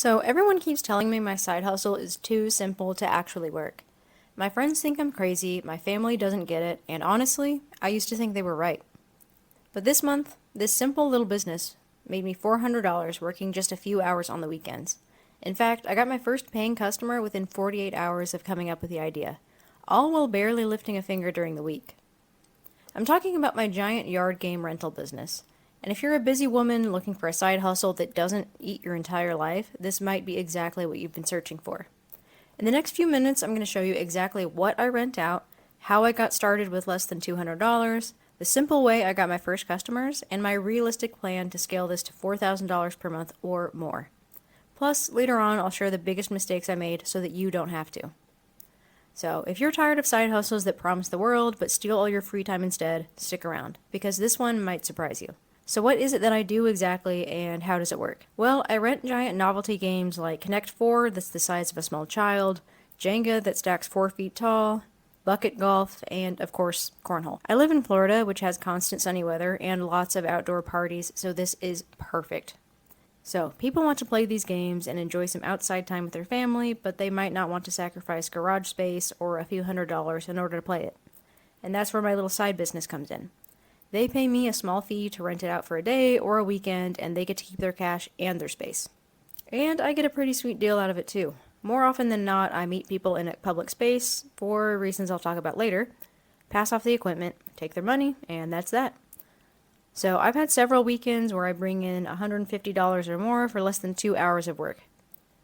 So everyone keeps telling me my side hustle is too simple to actually work. My friends think I'm crazy, my family doesn't get it, and honestly, I used to think they were right. But this month, this simple little business made me $400 working just a few hours on the weekends. In fact, I got my first paying customer within 48 hours of coming up with the idea, all while barely lifting a finger during the week. I'm talking about my giant yard game rental business. And if you're a busy woman looking for a side hustle that doesn't eat your entire life, this might be exactly what you've been searching for. In the next few minutes, I'm going to show you exactly what I rent out, how I got started with less than $200, the simple way I got my first customers, and my realistic plan to scale this to $4,000 per month or more. Plus, later on, I'll share the biggest mistakes I made so that you don't have to. So, if you're tired of side hustles that promise the world but steal all your free time instead, stick around, because this one might surprise you. So what is it that I do exactly, and how does it work? Well, I rent giant novelty games like Connect 4 that's the size of a small child, Jenga that stacks 4 feet tall, bucket golf, and, of course, cornhole. I live in Florida, which has constant sunny weather and lots of outdoor parties, so this is perfect. So, people want to play these games and enjoy some outside time with their family, but they might not want to sacrifice garage space or a few $100s in order to play it. And that's where my little side business comes in. They pay me a small fee to rent it out for a day or a weekend, and they get to keep their cash and their space. And I get a pretty sweet deal out of it too. More often than not, I meet people in a public space, for reasons I'll talk about later, pass off the equipment, take their money, and that's that. So I've had several weekends where I bring in $150 or more for less than 2 hours of work.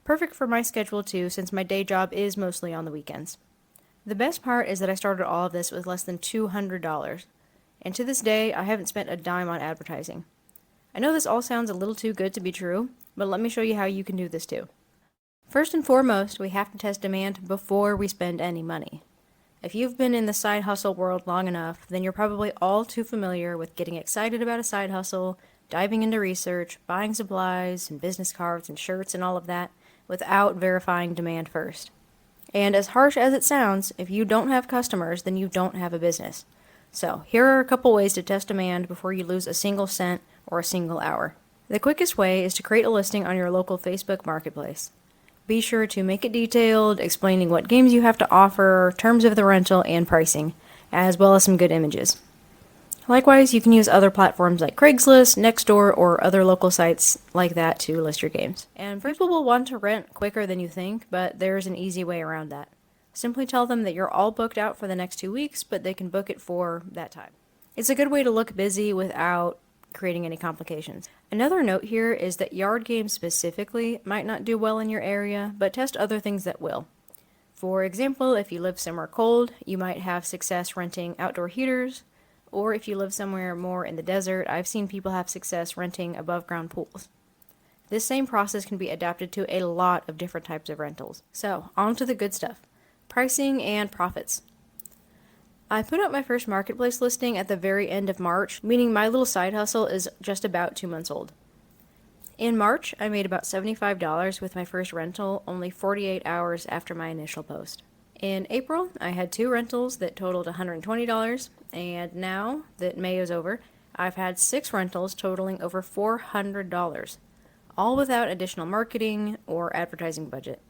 Perfect for my schedule too, since my day job is mostly on the weekends. The best part is that I started all of this with less than $200. And to this day, I haven't spent a dime on advertising. I know this all sounds a little too good to be true, but let me show you how you can do this too. First and foremost, we have to test demand before we spend any money. If you've been in the side hustle world long enough, then you're probably all too familiar with getting excited about a side hustle, diving into research, buying supplies and business cards and shirts and all of that, without verifying demand first. And as harsh as it sounds, if you don't have customers, then you don't have a business. So, here are a couple ways to test demand before you lose a single cent or a single hour. The quickest way is to create a listing on your local Facebook marketplace. Be sure to make it detailed, explaining what games you have to offer, terms of the rental, and pricing, as well as some good images. Likewise, you can use other platforms like Craigslist, Nextdoor, or other local sites like that to list your games. And people will want to rent quicker than you think, but there's an easy way around that. Simply tell them that you're all booked out for the next 2 weeks, but they can book it for that time. It's a good way to look busy without creating any complications. Another note here is that yard games specifically might not do well in your area, but test other things that will. For example, if you live somewhere cold, you might have success renting outdoor heaters, or if you live somewhere more in the desert, I've seen people have success renting above-ground pools. This same process can be adapted to a lot of different types of rentals. So, on to the good stuff. Pricing and profits. I put up my first marketplace listing at the very end of March, meaning my little side hustle is just about 2 months old. In March, I made about $75 with my first rental, only 48 hours after my initial post. In April, I had 2 rentals that totaled $120, and now that May is over, I've had 6 rentals totaling over $400, all without additional marketing or advertising budget.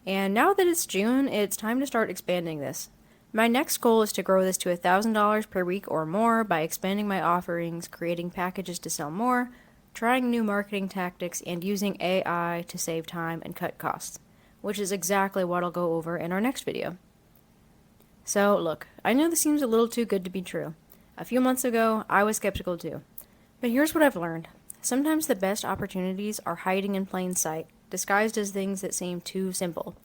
And now that it's June, it's time to start expanding this. My next goal is to grow this to $1,000 per week or more by expanding my offerings, creating packages to sell more, trying new marketing tactics, and using AI to save time and cut costs, which is exactly what I'll go over in our next video. So, look, I know this seems a little too good to be true. A few months ago, I was skeptical too. But here's what I've learned. Sometimes the best opportunities are hiding in plain sight, disguised as things that seem too simple.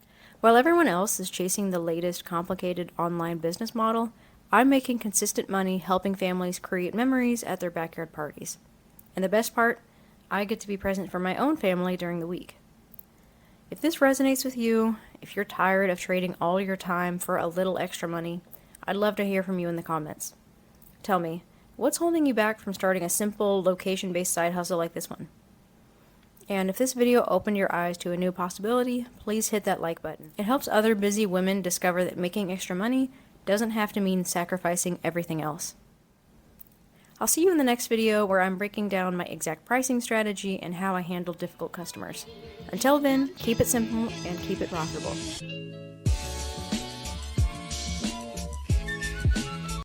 While everyone else is chasing the latest complicated online business model, I'm making consistent money helping families create memories at their backyard parties. And the best part, I get to be present for my own family during the week. If this resonates with you, if you're tired of trading all your time for a little extra money, I'd love to hear from you in the comments. Tell me, what's holding you back from starting a simple, location-based side hustle like this one? And if this video opened your eyes to a new possibility, please hit that like button. It helps other busy women discover that making extra money doesn't have to mean sacrificing everything else. I'll see you in the next video where I'm breaking down my exact pricing strategy and how I handle difficult customers. Until then, keep it simple and keep it profitable.